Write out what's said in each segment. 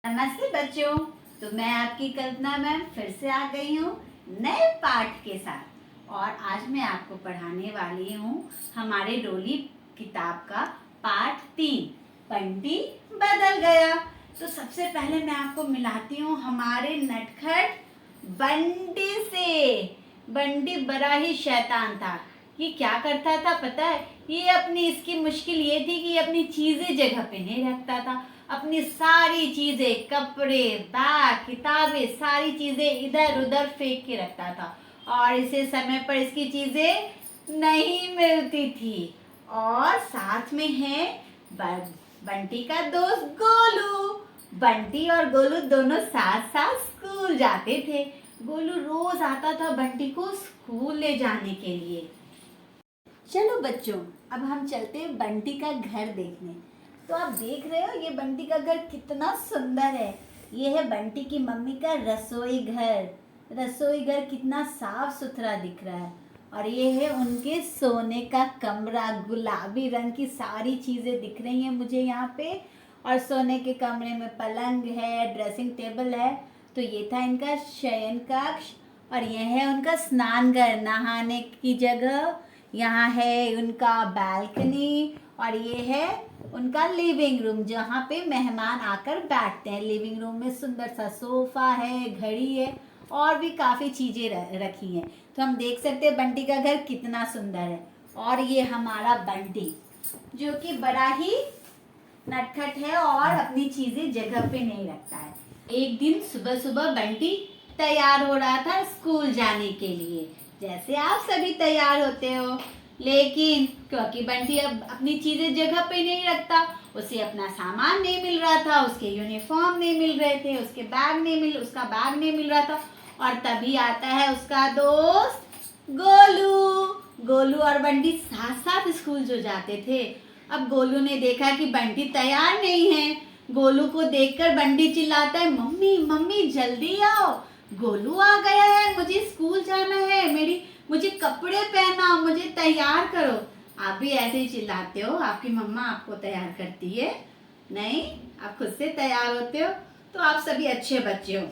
नमस्ते बच्चों। तो मैं आपकी कल्पना मैम फिर से आ गई हूँ नए पाठ के साथ और आज मैं आपको पढ़ाने वाली हूँ हमारे डोली किताब का पाठ 3 बंटी बदल गया। तो सबसे पहले मैं आपको मिलाती हूँ हमारे नटखट बंटी से। बंटी बड़ा ही शैतान था। ये क्या करता था पता है? ये अपनी इसकी मुश्किल ये थी कि अपनी चीजें जगह पे नहीं रखता था। अपनी सारी चीजें, कपड़े, बैग, किताबें, सारी चीजें इधर उधर फेंक के रखता था और इसे समय पर इसकी चीजें नहीं मिलती थी। और साथ में है बंटी का दोस्त गोलू। बंटी और गोलू दोनों साथ साथ स्कूल जाते थे। गोलू रोज आता था बंटी को स्कूल ले जाने के लिए। चलो बच्चों, अब हम चलते हैं बंटी का घर देखने। तो आप देख रहे हो ये बंटी का घर कितना सुंदर है। ये है बंटी की मम्मी का रसोई घर। रसोई घर कितना साफ सुथरा दिख रहा है। और ये है उनके सोने का कमरा। गुलाबी रंग की सारी चीजें दिख रही हैं मुझे यहाँ पे। और सोने के कमरे में पलंग है, ड्रेसिंग टेबल है। तो ये था इनका शयन कक्ष। और यह है उनका स्नान घर, नहाने की जगह। यहाँ है उनका बालकनी और ये है उनका लिविंग रूम जहाँ पे मेहमान आकर बैठते हैं। लिविंग रूम में सुंदर सा सोफा है, घड़ी है और भी काफ़ी चीज़ें रखी हैं। तो हम देख सकते हैं बंटी का घर कितना सुंदर है। और ये हमारा बंटी जो कि बड़ा ही नटखट है और अपनी चीज़ें जगह पे नहीं रखता है। एक दिन सुबह सुबह बंटी तैयार हो रहा था स्कूल जाने के लिए, जैसे आप सभी तैयार होते हो। लेकिन क्योंकि बंटी अब अपनी चीजें जगह पे नहीं रखता, उसे अपना सामान नहीं मिल रहा था, उसके यूनिफॉर्म नहीं मिल रहे थे, उसका बैग नहीं मिल रहा था। और तभी आता है उसका दोस्त गोलू। गोलू और बंटी साथ साथ स्कूल जो जाते थे। अब गोलू ने देखा कि बंटी तैयार नहीं है। गोलू को देखकर बंटी चिल्लाता है, मम्मी मम्मी जल्दी आओ, गोलू आ गया है, मुझे स्कूल जाना है, मुझे कपड़े पहनाओ, मुझे तैयार करो। आप भी ऐसे ही चिल्लाते हो? आपकी मम्मा आपको तैयार करती है? नहीं, आप खुद से तैयार होते हो। तो आप सभी अच्छे बच्चे हो।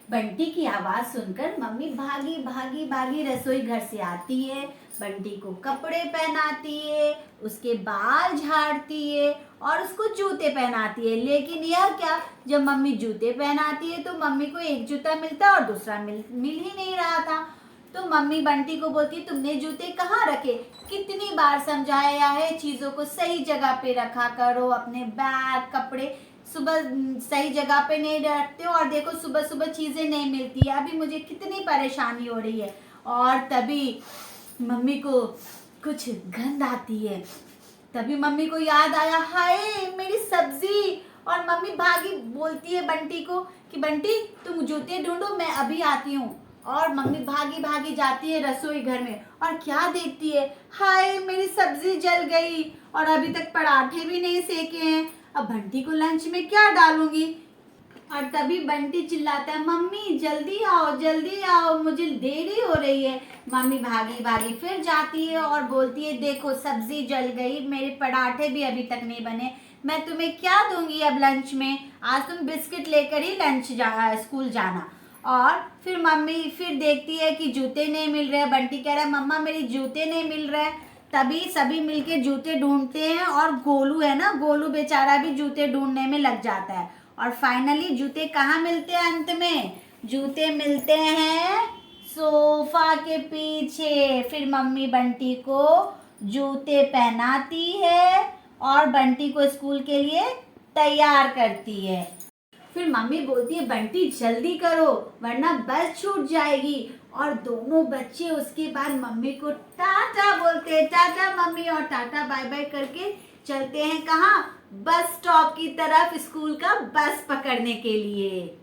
बंटी की आवाज सुनकर मम्मी भागी भागी भागी रसोई घर से आती है। बंटी को कपड़े पहनाती है, उसके बाल झाड़ती है और उसको जूते पहनाती है। लेकिन यह क्या, जब मम्मी जूते पहनाती है तो मम्मी को एक जूता मिलता है और दूसरा मिल ही नहीं रहा था। तो मम्मी बंटी को बोलती है, तुमने जूते कहाँ रखे? कितनी बार समझाया है, चीजों को सही जगह पे रखा करो, अपने बैग कपड़े सुबह सही जगह पे नहीं रखते हो और देखो सुबह सुबह चीजें नहीं मिलती है। अभी मुझे कितनी परेशानी हो रही है। और तभी मम्मी को कुछ गंध आती है। तभी मम्मी को याद आया, हाय मेरी सब्जी। और मम्मी भागी बोलती है बंटी को कि बंटी तुम जूते ढूंढो, मैं अभी आती हूँ। और मम्मी भागी भागी जाती है रसोई घर में और क्या देखती है, हाय मेरी सब्जी जल गई और अभी तक पराठे भी नहीं सेके हैं। अब बंटी को लंच में क्या डालूंगी? और तभी बंटी चिल्लाता है, मम्मी जल्दी आओ, मुझे देरी हो रही है। मम्मी भागी भागी फिर जाती है और बोलती है, देखो सब्जी जल गई, मेरे पराठे भी अभी तक नहीं बने, मैं तुम्हें क्या दूंगी अब लंच में? आज तुम बिस्किट लेकर ही स्कूल जाना। और फिर मम्मी फिर देखती है कि जूते नहीं मिल रहे। बंटी कह रहा है, मम्मा मेरे जूते नहीं मिल रहे। तभी सभी मिलके जूते ढूंढते हैं और गोलू है ना, गोलू बेचारा भी जूते ढूंढने में लग जाता है। और फाइनली जूते कहाँ मिलते हैं? अंत में जूते मिलते हैं सोफा के पीछे। फिर मम्मी बंटी को जूते पहनाती है और बंटी को स्कूल के लिए तैयार करती है। फिर मम्मी बोलती है, बंटी जल्दी करो वरना बस छूट जाएगी। और दोनों बच्चे उसके बाद मम्मी को टाटा बोलते हैं, टाटा मम्मी, और टाटा बाय बाय करके चलते हैं कहाँ? बस स्टॉप की तरफ, स्कूल का बस पकड़ने के लिए।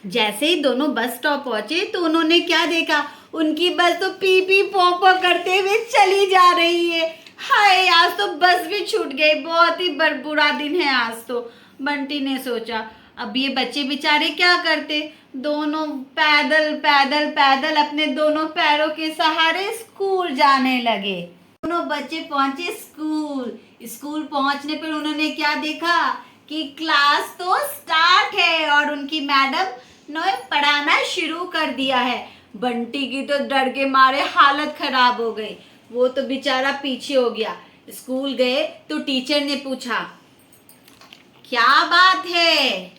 जैसे ही दोनों बस स्टॉप पहुंचे तो उन्होंने क्या देखा, उनकी बस तो पी पी पो पो करते हुए चली जा रही है। हाय आज तो बस भी छूट गई, बहुत ही बुरा दिन है आज तो। बंटी ने सोचा, अब ये बच्चे बेचारे क्या करते? दोनों पैदल पैदल पैदल अपने दोनों पैरों के सहारे स्कूल जाने लगे। दोनों बच्चे पहुंचे स्कूल। स्कूल पहुंचने पर उन्होंने क्या देखा कि क्लास तो स्टार्ट है। उनकी मैडम ने पढ़ाना शुरू कर दिया है। बंटी की तो डर के मारे हालत खराब हो गई, वो तो बेचारा पीछे हो गया। स्कूल गए तो टीचर ने पूछा, क्या बात है,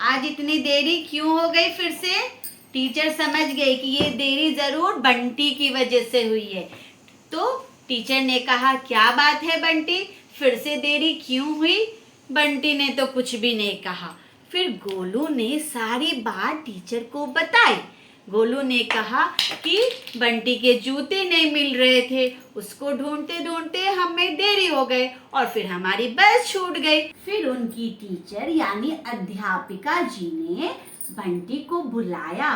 आज इतनी देरी क्यों हो गई फिर से? टीचर समझ गई कि ये देरी जरूर बंटी की वजह से हुई है। तो टीचर ने कहा, क्या बात है बंटी, फिर से देरी क्यों हुई? बंटी ने तो कुछ भी नहीं कहा। फिर गोलू ने सारी बात टीचर को बताई। गोलू ने कहा कि बंटी के जूते नहीं मिल रहे थे, उसको ढूंढते ढूंढते हमें देरी हो गए और फिर हमारी बस छूट गई। फिर उनकी टीचर यानी अध्यापिका जी ने बंटी को बुलाया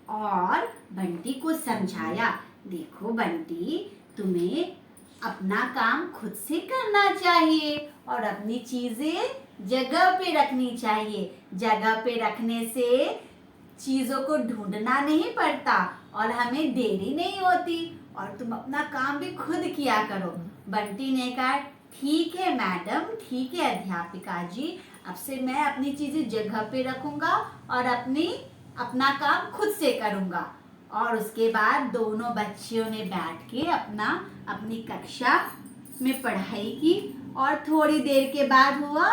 और बंटी को समझाया, देखो बंटी, तुम्हें अपना काम खुद से करना चाहिए और अपनी चीजें जगह पे रखनी चाहिए। जगह पे रखने से चीजों को ढूंढना नहीं पड़ता और हमें देरी नहीं होती और तुम अपना काम भी खुद किया करो। बंटी ने कहा, ठीक है मैडम, ठीक है अध्यापिका जी, अब से मैं अपनी चीजें जगह पे रखूंगा और अपना काम खुद से करूंगा। और उसके बाद दोनों बच्चियों ने बैठ के अपनी कक्षा में पढ़ाई की और थोड़ी देर के बाद हुआ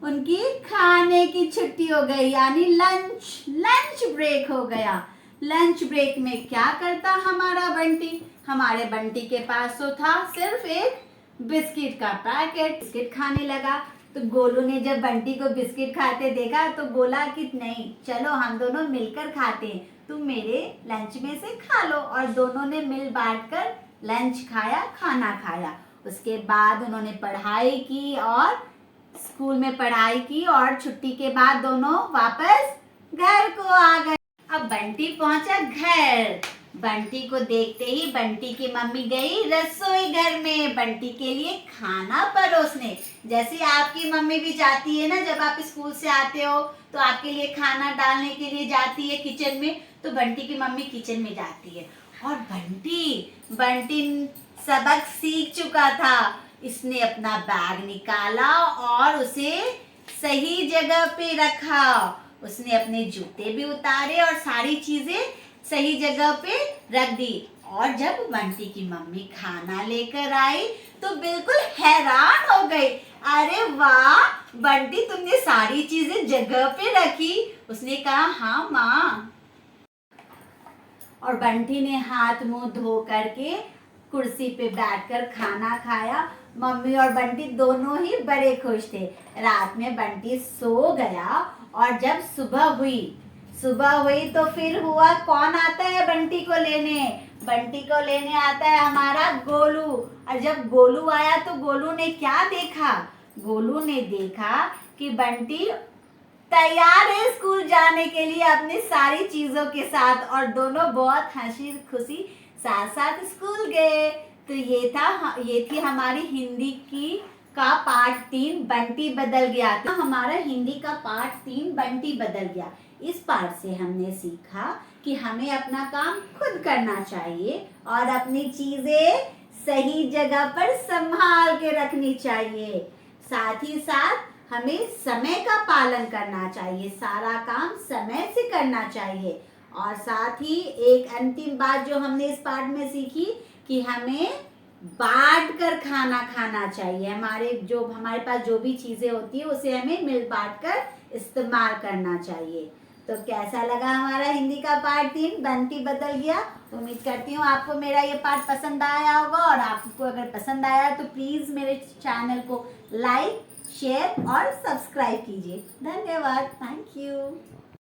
उनकी खाने की छुट्टी हो गई, यानी लंच ब्रेक हो गया। लंच ब्रेक में क्या करता हमारा बंटी? हमारे बंटी के पास तो था सिर्फ एक बिस्किट का पैकेट। बिस्किट खाने लगा तो गोलू ने जब बंटी को बिस्किट खाते देखा तो बोला कि नहीं, चलो हम दोनों मिलकर खाते हैं, तुम मेरे लंच में से खा लो। और दोनों ने मिल बांट कर लंच खाया, खाना खाया। उसके बाद उन्होंने पढ़ाई की और स्कूल में पढ़ाई की और छुट्टी के बाद दोनों वापस घर को आ गए। अब बंटी पहुंचा घर। बंटी को देखते ही बंटी की मम्मी गई रसोई घर में बंटी के लिए खाना परोसने। जैसे आपकी मम्मी भी जाती है ना, जब आप स्कूल से आते हो तो आपके लिए खाना डालने के लिए जाती है किचन में, तो बंटी की मम्मी किचन में जाती है। और बंटी सबक सीख चुका था। इसने अपना बैग निकाला और उसे सही जगह पे रखा। उसने अपने जूते भी उतारे और सारी चीजें सही जगह पे रख दी। और जब बंटी की मम्मी खाना लेकर आई तो बिल्कुल हैरान हो गई, अरे वाह बंटी, तुमने सारी चीजें जगह पे रखी। उसने कहा, हाँ माँ। और बंटी ने हाथ मुंह धो करके कुर्सी पे बैठकर खाना खाया। मम्मी और बंटी दोनों ही बड़े खुश थे। रात में बंटी सो गया और जब सुबह हुई तो फिर हुआ, कौन आता है बंटी को लेने? बंटी को लेने आता है हमारा गोलू। और जब गोलू आया तो गोलू ने क्या देखा? गोलू ने देखा कि बंटी तैयार है स्कूल जाने के लिए अपनी सारी चीजों के साथ, और दोनों बहुत हंसी खुशी साथ साथ स्कूल गए। तो ये थी हमारी हिंदी का पार्ट 3 बंटी बदल गया। तो हमारा हिंदी का पार्ट 3 बंटी बदल गया। इस पार्ट से हमने सीखा कि हमें अपना काम खुद करना चाहिए और अपनी चीजें सही जगह पर संभाल के रखनी चाहिए। साथ ही साथ हमें समय का पालन करना चाहिए, सारा काम समय से करना चाहिए। और साथ ही एक अंतिम बात जो हमने इस पार्ट में सीखी कि हमें बांट कर खाना खाना चाहिए। हमारे पास जो भी चीजें होती है उसे हमें मिल बांट कर इस्तेमाल करना चाहिए। तो कैसा लगा हमारा हिंदी का पार्ट 3 बंटी बदल गया? उम्मीद करती हूँ आपको मेरा ये पार्ट पसंद आया होगा। और आपको अगर पसंद आया तो प्लीज मेरे चैनल को लाइक, शेयर और सब्सक्राइब कीजिए। धन्यवाद। Thank you.